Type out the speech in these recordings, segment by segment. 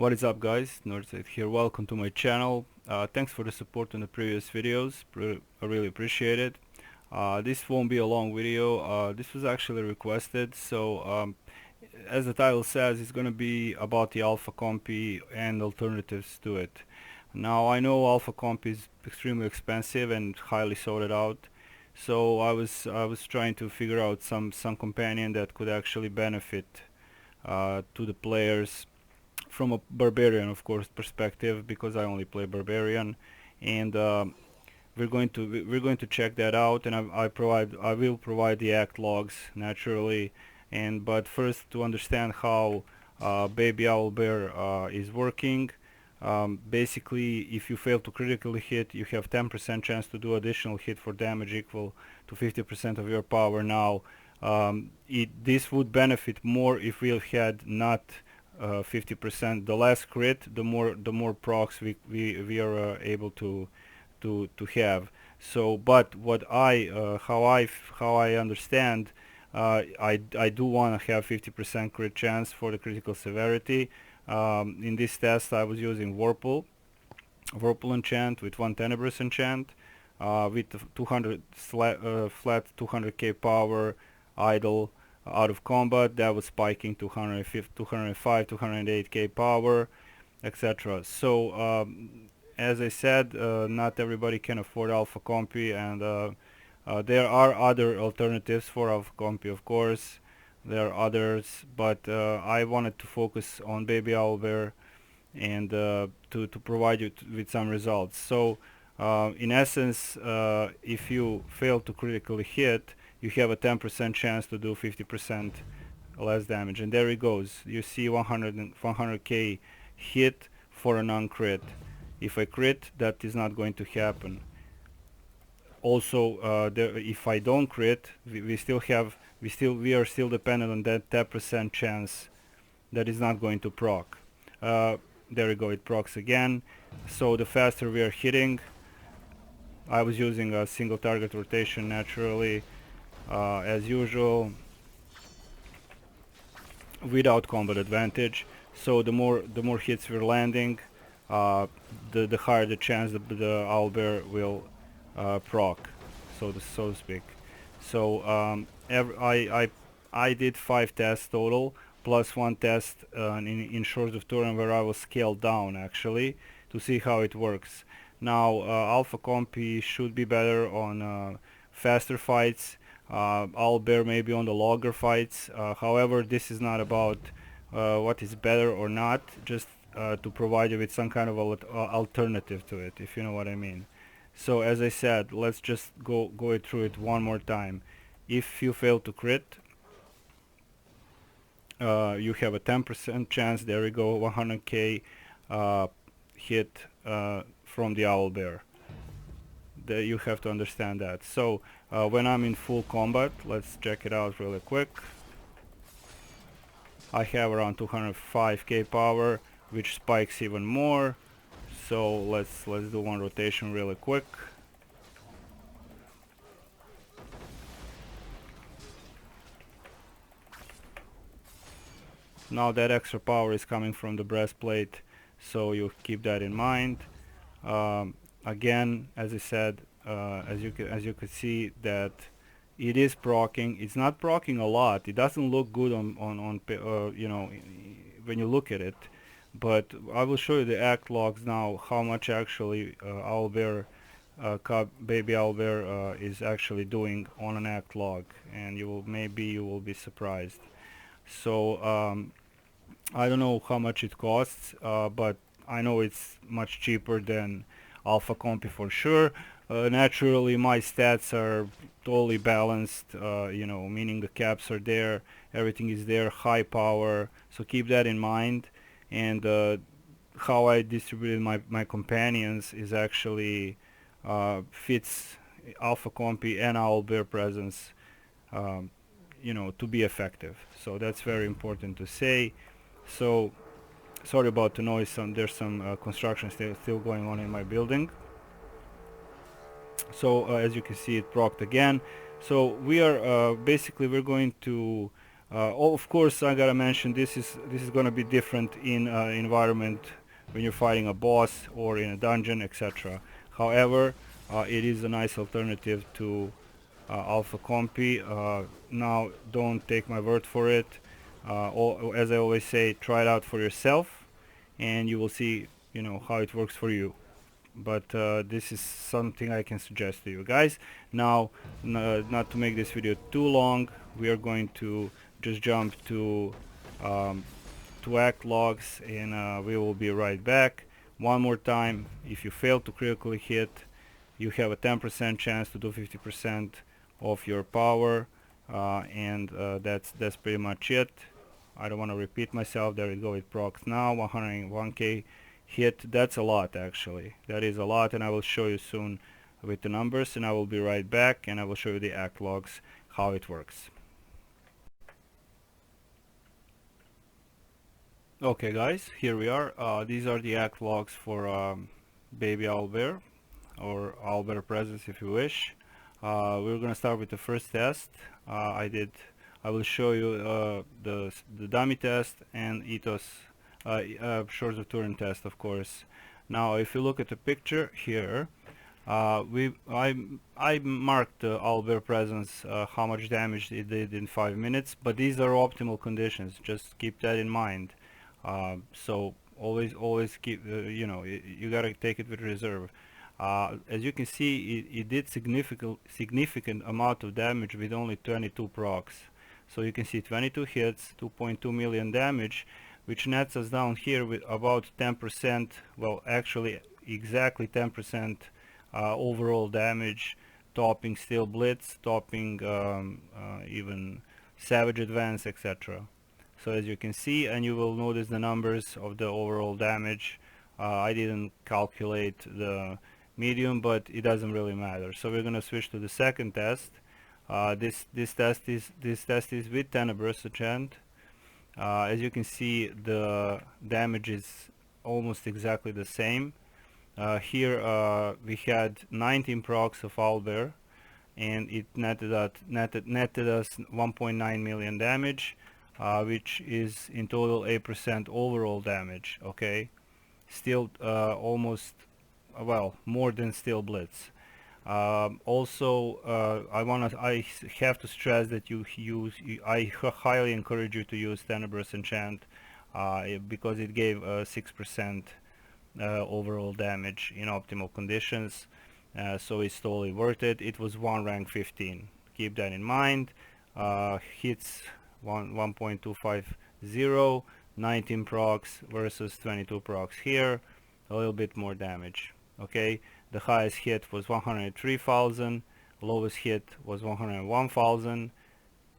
What is up, guys? Northside here. Welcome to my channel. Thanks for the support in the previous videos. I really appreciate it. This won't be a long video. This was actually requested, so as the title says, it's going to be about the alpha compy and alternatives to it. Now, I know alpha compy is extremely expensive and highly sought out, so I was trying to figure out some companion that could actually benefit to the players from a barbarian, of course, perspective, because I only play barbarian, and we're going to check that out, and I will provide the act logs naturally, and but first, to understand how baby owlbear is working. Basically, if you fail to critically hit, you have 10% chance to do additional hit for damage equal to 50% of your power. Now, this would benefit more if we had not 50%. The less crit, the more procs we are able to have. So, but what how I understand, I do want to have 50% crit chance for the critical severity. In this test, I was using vorpal enchant with one tenebrous enchant, with 200 flat 200k power, idle, out of combat. That was spiking 205, 208k power, etc. So as I said, not everybody can afford alpha compy, and there are other alternatives for alpha compy, of course. There are others, but I wanted to focus on baby owlbear and to provide you with some results. So in essence, if you fail to critically hit, you have a 10% chance to do 50% less damage, and there it goes. You see 100k hit for a non-crit. If I crit, that is not going to happen. Also, if I don't crit, we are still dependent on that 10% chance that is not going to proc. There we go, it procs again. So the faster we are hitting, I was using a single target rotation naturally, as usual, without combat advantage. So the more hits we're landing, the higher the chance that the owlbear will proc, so to speak. So I did 5 tests total, plus one test in Shores of Turin, where I was scaled down actually to see how it works. Now alpha compy should be better on faster fights. Owlbear maybe on the longer fights. However, this is not about what is better or not, just to provide you with some kind of alternative to it, if you know what I mean. So as I said, let's just go through it one more time. If you fail to crit, you have a 10% chance, there we go, 100k hit from the owlbear. You have to understand that. So when I'm in full combat, let's check it out really quick. I have around 205k power, which spikes even more. So let's do one rotation really quick. Now that extra power is coming from the breastplate, so you keep that in mind. Again, as I said, as you could see, that it is proccing. It's not proccing a lot. It doesn't look good on you know, when you look at it. But I will show you the act logs now, how much actually owlbear, baby owlbear is actually doing on an act log, and maybe you will be surprised. So I don't know how much it costs, but I know it's much cheaper than alpha compy for sure. Naturally, my stats are totally balanced, you know, meaning the caps are there, everything is there, high power, so keep that in mind. And how I distributed my companions is actually fits alpha compy and owlbear presence, you know, to be effective. So that's very important to say. So sorry about the noise. There's some construction still going on in my building. So as you can see, it procced again. So we are basically, we're going to Oh, of course, I gotta mention this is gonna be different in environment when you're fighting a boss or in a dungeon, etc. However, it is a nice alternative to Alpha Compy. Now, don't take my word for it. As I always say, try it out for yourself, and you will see, how it works for you. But this is something I can suggest to you guys. Now, not to make this video too long, we are going to just jump um, to act logs, and we will be right back. One more time, if you fail to critically hit, you have a 10% chance to do 50% of your power, and that's pretty much it. I don't want to repeat myself. There we go, it procs now 101k hit. That's a lot, actually. That is a lot, and I will show you soon with the numbers, and I will be right back, and I will show you the act logs, how it works. Okay guys, here we are. These are the act logs for baby owlbear, or owlbear presence if you wish. We're gonna start with the first test. I will show you the dummy test and ethos shores of Turin test, of course. Now, if you look at the picture here, I marked the owlbear presence, how much damage it did in 5 minutes, but these are optimal conditions. Just keep that in mind. So always keep, you gotta take it with reserve. As you can see, it did significant amount of damage with only 22 procs. So you can see 22 hits, 2.2 million damage, which nets us down here with about 10%, well actually exactly 10% overall damage, topping Steel Blitz, topping even Savage Advance, etc. So as you can see, and you will notice the numbers of the overall damage. I didn't calculate the medium, but it doesn't really matter. So we're gonna switch to the second test. This test is with tenebrous enchant. As you can see, the damage is almost exactly the same. Here we had 19 procs of owlbear, and it netted us 1.9 million damage, which is in total 8% overall damage. Okay, still almost, well, more than Steel Blitz. Also, I have to stress that I highly encourage you to use tenebrous enchant, because it gave 6% overall damage in optimal conditions. So it's totally worth it. It was 1 rank 15. Keep that in mind. Hits 1.250, 19 procs versus 22 procs here, a little bit more damage. Okay, the highest hit was 103,000, lowest hit was 101,000.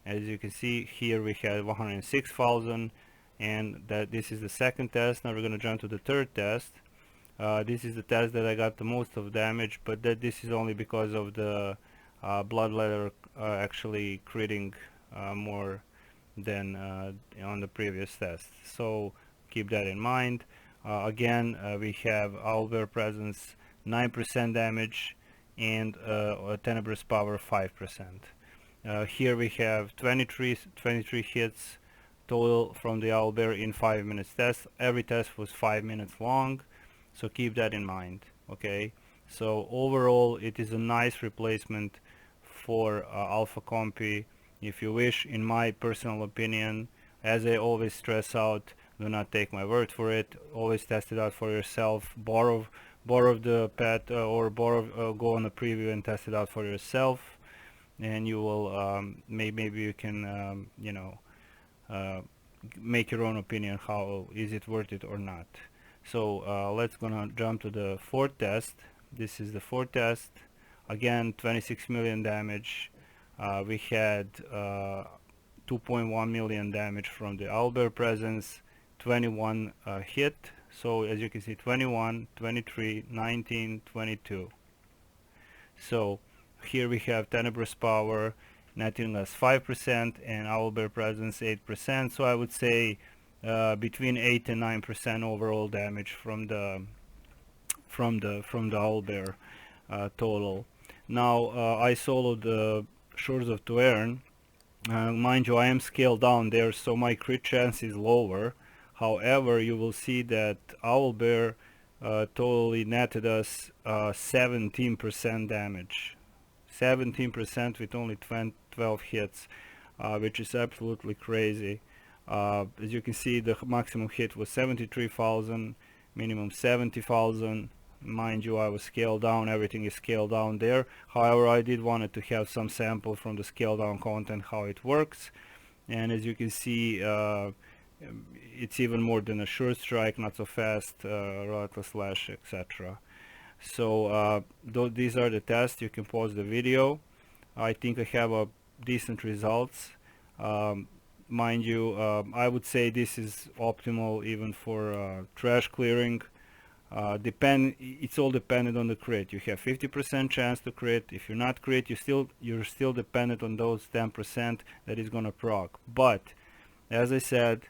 As you can see here, we had 106,000, and this is the second test. Now we're going to jump to the third test. This is the test that I got the most of damage, but this is only because of the bloodletter actually critting more than on the previous test. So keep that in mind. Again, we have owlbear presence 9% damage, and a tenebrous power 5%. Here we have 23 hits total from the owlbear in 5 minutes test. Every test was 5 minutes long, so keep that in mind. Okay, so overall it is a nice replacement for Alpha Compy. If you wish, in my personal opinion, as I always stress out, do not take my word for it. Always test it out for yourself. Borrow the pet, or go on a preview and test it out for yourself, and you will maybe you can make your own opinion, how is it worth it or not. So let's gonna jump to the fourth test. This is the fourth test. Again, 26 million damage. We had 2.1 million damage from the owlbear presence, 21 hit. So as you can see, 21, 23, 19, 22. So here we have tenebrous power netting us 5% and owlbear presence 8%. So I would say between 8 and 9% overall damage from the owlbear total. Now I soloed the Shores of Turin, Mind you, I am scaled down there, so my crit chance is lower. However, you will see that Owlbear totally netted us 17% damage. 17% with only 12 hits, which is absolutely crazy. As you can see, the maximum hit was 73,000, minimum 70,000. Mind you, I was scaled down, everything is scaled down there. However, I did wanted to have some sample from the scaled down content how it works. And as you can see, it's even more than a sure strike, not so fast, relentless slash, etc. So these are the tests. You can pause the video. I think I have a decent results. Um, Mind you, I would say this is optimal even for trash clearing. It's all dependent on the crit. You have 50% chance to crit. If you're not crit, you're still dependent on those 10% that is gonna proc. But as I said,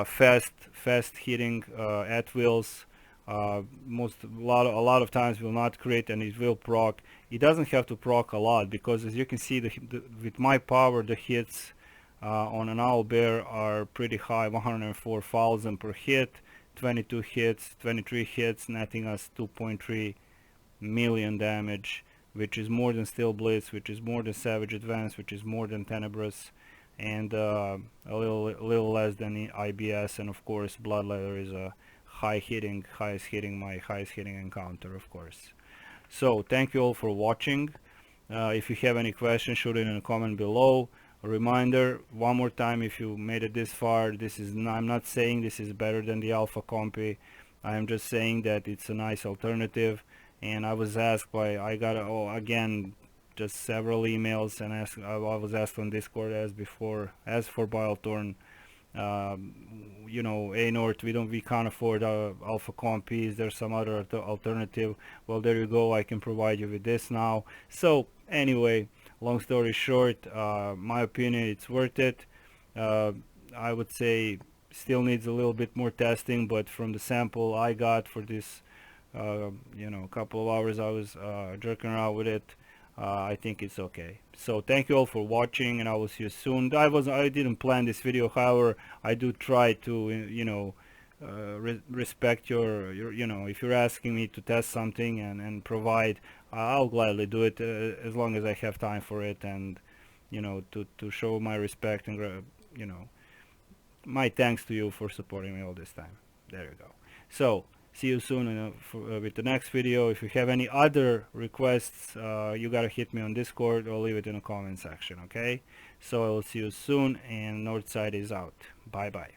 fast hitting at wills. A lot of times will not crit and it will proc. It doesn't have to proc a lot, because as you can see, with my power, the hits on an Owlbear are pretty high, 104,000 per hit, 22 hits, 23 hits, netting us 2.3 million damage, which is more than Steel Blitz, which is more than Savage Advance, which is more than Tenebrous, and a little less than IBS, and of course Bloodleather is a highest hitting encounter, of course. So thank you all for watching. If you have any questions, shoot it in a comment below. A reminder one more time, if you made it this far, I'm not saying this is better than the Alpha Compy. I am just saying that it's a nice alternative. And I was asked again, just several emails, and I was asked on Discord as before, as for Bilethorn, you know, North, we can't afford Alpha Compy. Is there some other alternative? Well, there you go, I can provide you with this now. So anyway, long story short, my opinion, it's worth it. I would say still needs a little bit more testing, but from the sample I got for this, you know, couple of hours I was jerking around with it, I think it's okay. So thank you all for watching, and I will see you soon. I didn't plan this video, however, I do try to, you know, respect your, you know, if you're asking me to test something and provide, I'll gladly do it, as long as I have time for it, and you know, to show my respect and you know, my thanks to you for supporting me all this time. There you go. So see you soon with the next video. If you have any other requests, you gotta hit me on Discord or leave it in the comment section, okay? So I will see you soon, and Northside is out. Bye bye.